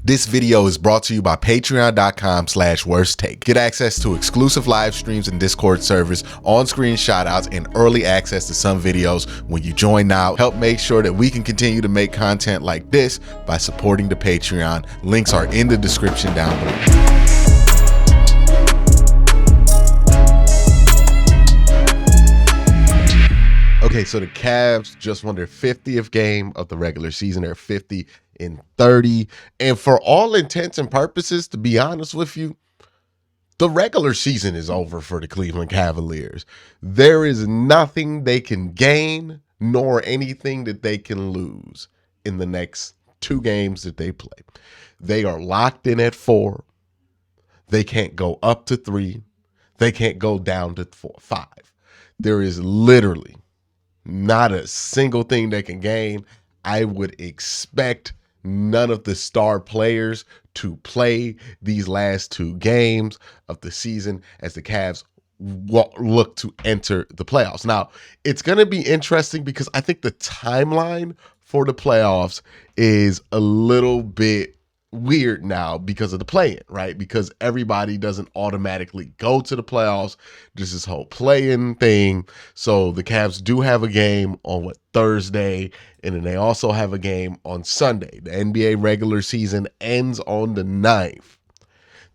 This video is brought to you by patreon.com/worsttake. Get access to exclusive live streams and Discord servers, on-screen shoutouts, and early access to some videos when you join now. Help make sure that we can continue to make content like this by supporting the Patreon. Links are in the description down below. Okay, so the Cavs just won their 50th game of the regular season. They're 50-30. And for all intents and purposes, to be honest with you, the regular season is over for the Cleveland Cavaliers. There is nothing they can gain nor anything that they can lose in the next 2 games that they play. They are locked in at 4. They can't go up to 3. They can't go down to 5. There is literally not a single thing they can gain. I would expect none of the star players to play these last 2 games of the season as the Cavs look to enter the playoffs. Now, it's going to be interesting because I think the timeline for the playoffs is a little bit weird now because of the play-in, right? Because everybody doesn't automatically go to the playoffs. There's this whole play-in thing. So the Cavs do have a game on Thursday, and then they also have a game on Sunday. The NBA regular season ends on the 9th.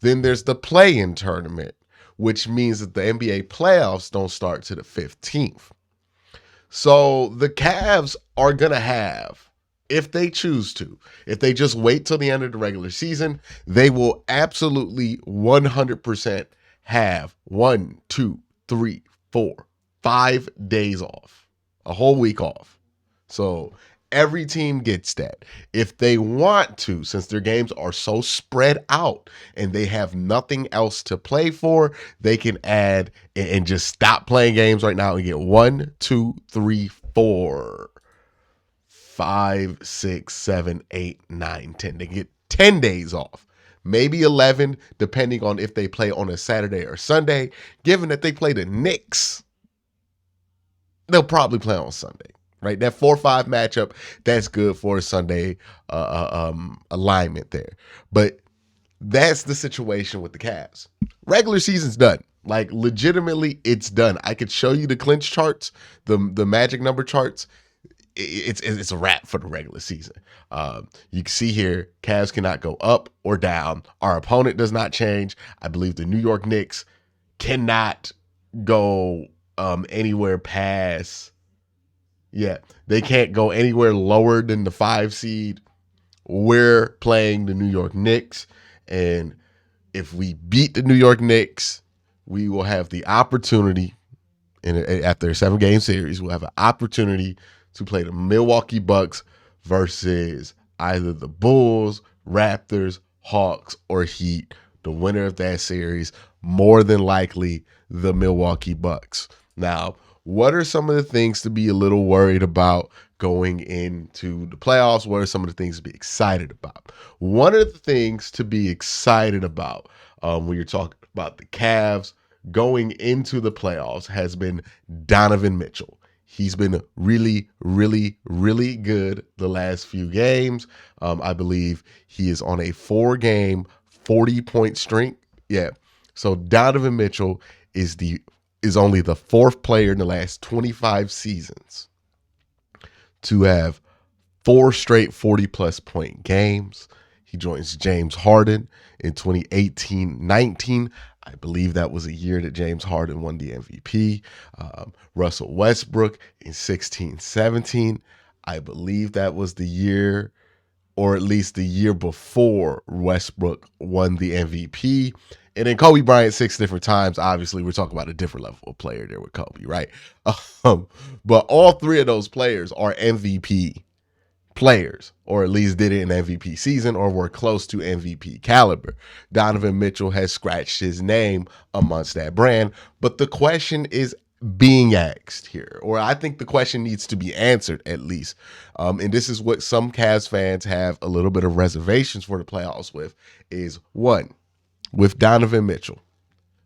Then there's the play-in tournament, which means that the NBA playoffs don't start to the 15th. So the Cavs are going to have, if they choose to, if they just wait till the end of the regular season, they will absolutely 100% have 1, 2, 3, 4, 5 days off, a whole week off. So every team gets that. If they want to, since their games are so spread out and they have nothing else to play for, they can add and just stop playing games right now and get 1, 2, 3, 4, 5, 6, 7, 8, 9, 10. They get 10 days off, maybe 11, depending on if they play on a Saturday or Sunday. Given that they play the Knicks, they'll probably play on Sunday, right? That 4-5 matchup, that's good for a Sunday alignment there. But that's the situation with the Cavs. Regular season's done. Like, legitimately, it's done. I could show you the clinch charts, the magic number charts. It's a wrap for the regular season. You can see here, Cavs cannot go up or down. Our opponent does not change. I believe the New York Knicks cannot go anywhere past. Yeah, they can't go anywhere lower than the 5 seed. We're playing the New York Knicks, and if we beat the New York Knicks, we will have the opportunity, after a 7-game series, we'll have an opportunity to play the Milwaukee Bucks versus either the Bulls, Raptors, Hawks, or Heat. The winner of that series, more than likely the Milwaukee Bucks. Now, what are some of the things to be a little worried about going into the playoffs? What are some of the things to be excited about? One of the things to be excited about when you're talking about the Cavs going into the playoffs has been Donovan Mitchell. He's been really, really, really good the last few games. I believe he is on a 4-game, 40-point streak. Yeah. So Donovan Mitchell is only the 4th player in the last 25 seasons to have 4 straight 40-plus point games. He joins James Harden in 2018-19. I believe that was a year that James Harden won the MVP. Russell Westbrook in 16-17. I believe that was the year, or at least the year before Westbrook won the MVP. And then Kobe Bryant 6 different times. Obviously, we're talking about a different level of player there with Kobe, right? But all 3 of those players are MVP players, or at least did it in MVP season or were close to MVP caliber. Donovan Mitchell has scratched his name amongst that brand, but the question is being asked here, or I think the question needs to be answered at least. And this is what some Cavs fans have a little bit of reservations for the playoffs with, is 1, with Donovan Mitchell.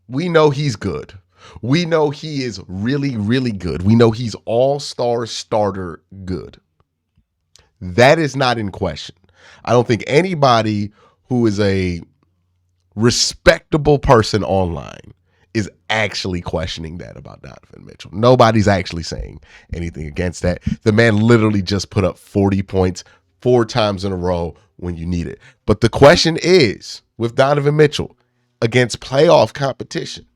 We know he's good. We know he is really, really good. We know he's all-star starter good. That is not in question. I don't think anybody who is a respectable person online is actually questioning that about Donovan Mitchell. Nobody's actually saying anything against that. The man literally just put up 40 points 4 times in a row when you need it. But the question is, with Donovan Mitchell against playoff competition,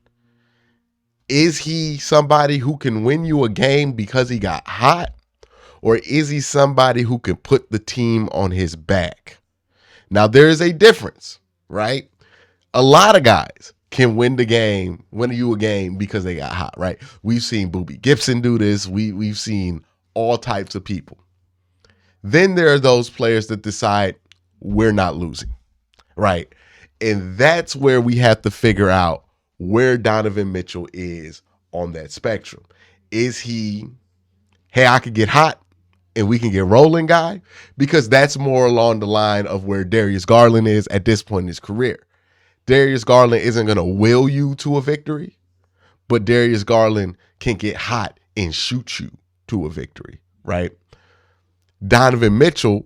is he somebody who can win you a game because he got hot? Or is he somebody who can put the team on his back? Now, there is a difference, right? A lot of guys can win you a game because they got hot, right? We've seen Boobie Gibson do this. We've seen all types of people. Then there are those players that decide we're not losing, right? And that's where we have to figure out where Donovan Mitchell is on that spectrum. Is he, hey, I could get hot and we can get rolling guy? Because that's more along the line of where Darius Garland is at this point in his career. Darius Garland isn't going to will you to a victory, but Darius Garland can get hot and shoot you to a victory, right? Donovan Mitchell,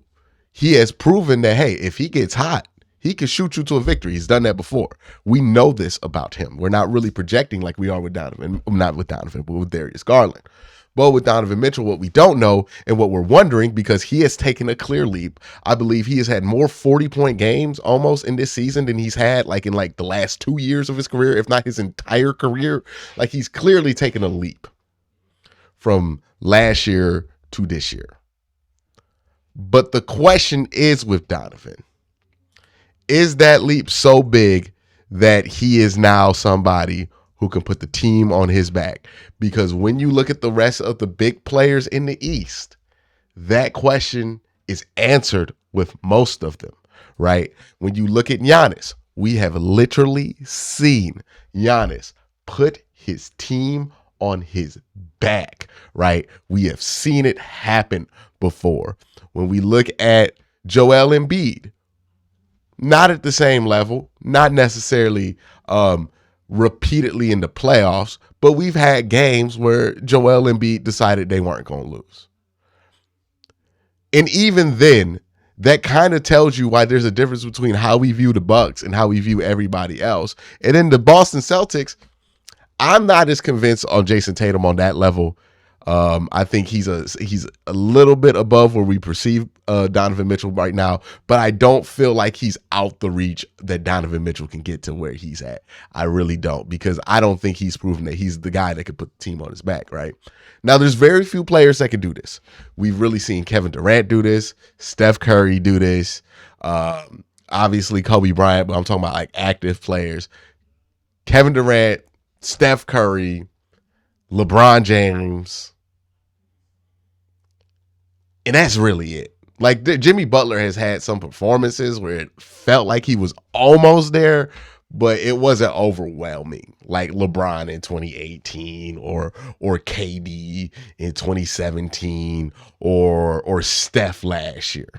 he has proven that, hey, if he gets hot, he can shoot you to a victory. He's done that before. We know this about him. We're not really projecting like we are with Donovan, not with Donovan, but with Darius Garland. But with Donovan Mitchell, what we don't know and what we're wondering, because he has taken a clear leap. I believe he has had more 40-point games almost in this season than he's had like in like the last 2 years of his career, if not his entire career. Like he's clearly taken a leap from last year to this year. But the question is with Donovan, is that leap so big that he is now somebody who can put the team on his back? Because when you look at the rest of the big players in the East, that question is answered with most of them, right? When you look at Giannis, we have literally seen Giannis put his team on his back, right? We have seen it happen before. When we look at Joel Embiid, not at the same level, not necessarily repeatedly in the playoffs, but we've had games where Joel Embiid decided they weren't going to lose. And even then, that kind of tells you why there's a difference between how we view the Bucks and how we view everybody else. And then the Boston Celtics, I'm not as convinced on Jason Tatum on that level. I think he's a little bit above where we perceive Donovan Mitchell right now, but I don't feel like he's out the reach that Donovan Mitchell can get to where he's at. I really don't, because I don't think he's proven that he's the guy that could put the team on his back, right? Now, there's very few players that can do this. We've really seen Kevin Durant do this, Steph Curry do this, obviously Kobe Bryant, but I'm talking about like active players. Kevin Durant, Steph Curry, LeBron James, and that's really it. Like Jimmy Butler has had some performances where it felt like he was almost there, but it wasn't overwhelming. Like LeBron in 2018 or KD in 2017 or Steph last year.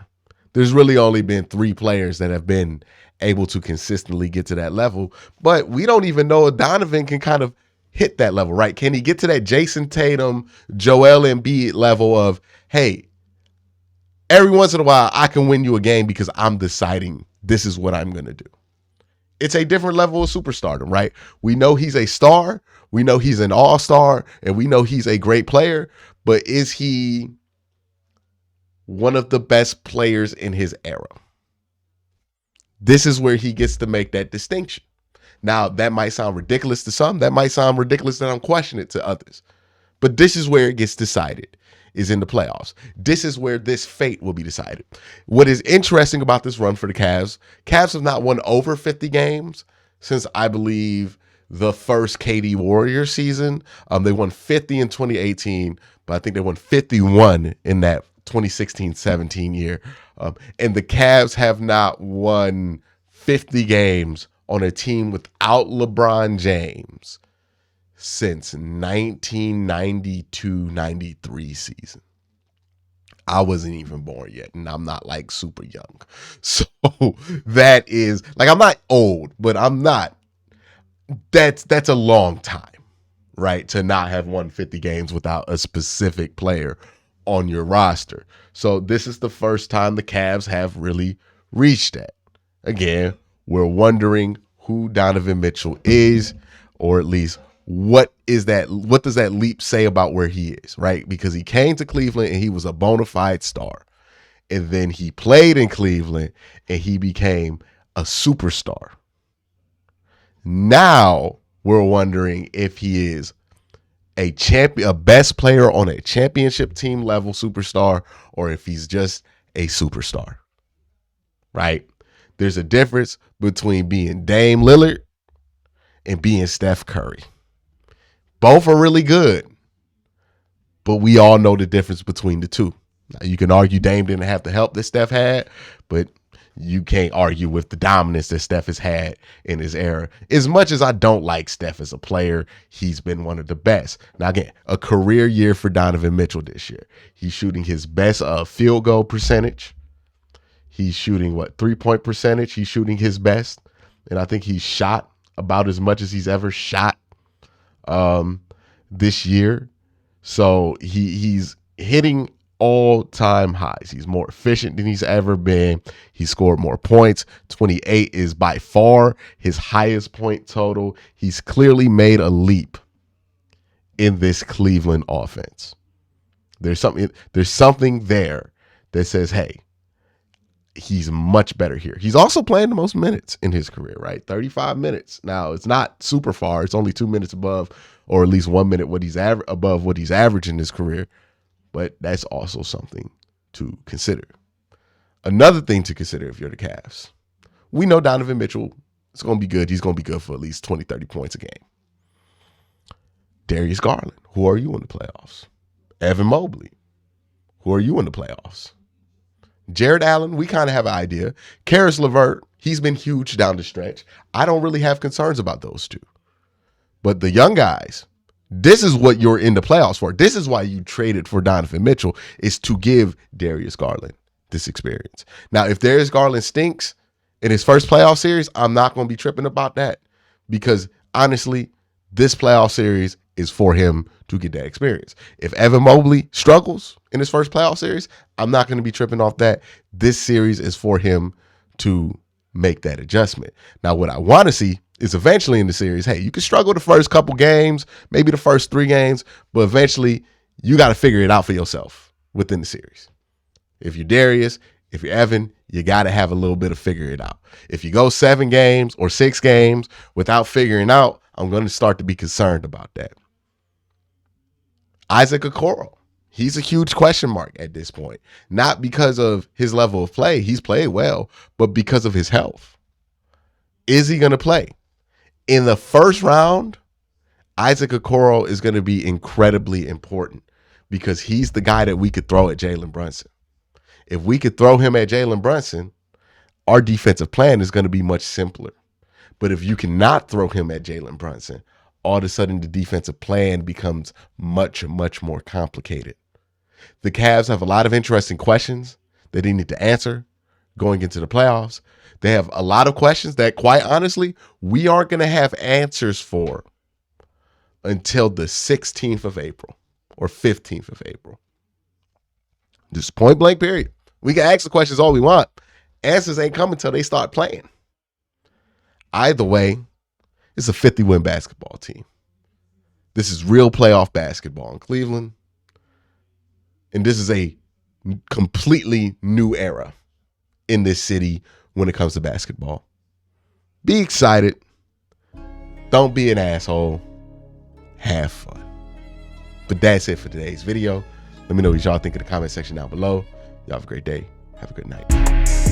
There's really only been 3 players that have been able to consistently get to that level, but we don't even know if Donovan can kind of hit that level, right? Can he get to that Jason Tatum, Joel Embiid level of, hey, every once in a while I can win you a game because I'm deciding this is what I'm going to do. It's a different level of superstardom, right? We know he's a star, we know he's an all-star, and we know he's a great player, but is he one of the best players in his era? This is where he gets to make that distinction. Now, that might sound ridiculous to some. That might sound ridiculous that I'm questioning it to others. But this is where it gets decided, is in the playoffs. This is where this fate will be decided. What is interesting about this run for the Cavs have not won over 50 games since, I believe, the first KD Warriors season. They won 50 in 2018, but I think they won 51 in that 2016-17 year. And the Cavs have not won 50 games on a team without LeBron James since 1992-93 season. I wasn't even born yet, and I'm not like super young. So that is like, I'm not old, but I'm not. That's a long time, right? To not have won 50 games without a specific player on your roster. So this is the first time the Cavs have really reached that. Again, we're wondering who Donovan Mitchell is, or at least what does that leap say about where he is, right? Because he came to Cleveland and he was a bona fide star. And then he played in Cleveland and he became a superstar. Now we're wondering if he is a best player on a championship team level superstar, or if he's just a superstar, right? There's a difference between being Dame Lillard and being Steph Curry. Both are really good, but we all know the difference between the two. Now, you can argue Dame didn't have the help that Steph had, but you can't argue with the dominance that Steph has had in his era. As much as I don't like Steph as a player, he's been one of the best. Now, again, a career year for Donovan Mitchell this year. He's shooting his best field goal percentage. He's shooting, 3-point percentage? He's shooting his best. And I think he's shot about as much as he's ever shot this year. So he's hitting all-time highs. He's more efficient than he's ever been. He scored more points. 28 is by far his highest point total. He's clearly made a leap in this Cleveland offense. There's something there that says, hey, he's much better here. He's also playing the most minutes in his career, right? 35 minutes. Now, it's not super far. It's only 2 minutes above, or at least 1 minute above what he's averaged in his career. But that's also something to consider. Another thing to consider if you're the Cavs. We know Donovan Mitchell is going to be good. He's going to be good for at least 20, 30 points a game. Darius Garland, who are you in the playoffs? Evan Mobley, who are you in the playoffs? Jared Allen, we kind of have an idea. Karis LeVert, he's been huge down the stretch. I don't really have concerns about those two. But the young guys, this is what you're in the playoffs for. This is why you traded for Donovan Mitchell, is to give Darius Garland this experience. Now, if Darius Garland stinks in his first playoff series, I'm not going to be tripping about that, because honestly, this playoff series is for him to get that experience. If Evan Mobley struggles in his first playoff series, I'm not going to be tripping off that. This series is for him to make that adjustment. Now, what I want to see is eventually in the series, hey, you can struggle the first couple games, maybe the first 3 games, but eventually you got to figure it out for yourself within the series. If you're Darius, if you're Evan, you got to have a little bit of figure it out. If you go 7 games or 6 games without figuring out, I'm going to start to be concerned about that. Isaac Okoro, he's a huge question mark at this point. Not because of his level of play. He's played well, but because of his health. Is he going to play? In the first round, Isaac Okoro is going to be incredibly important, because he's the guy that we could throw at Jalen Brunson. If we could throw him at Jalen Brunson, our defensive plan is going to be much simpler. But if you cannot throw him at Jalen Brunson, all of a sudden the defensive plan becomes much, much more complicated. The Cavs have a lot of interesting questions that they need to answer going into the playoffs. They have a lot of questions that, quite honestly, we aren't going to have answers for until the 16th of April or 15th of April. Just point blank period. We can ask the questions all we want. Answers ain't coming until they start playing. Either way, it's a 50-win basketball team. This is real playoff basketball in Cleveland. And this is a completely new era in this city when it comes to basketball. Be excited. Don't be an asshole. Have fun. But that's it for today's video. Let me know what y'all think in the comment section down below. Y'all have a great day. Have a good night.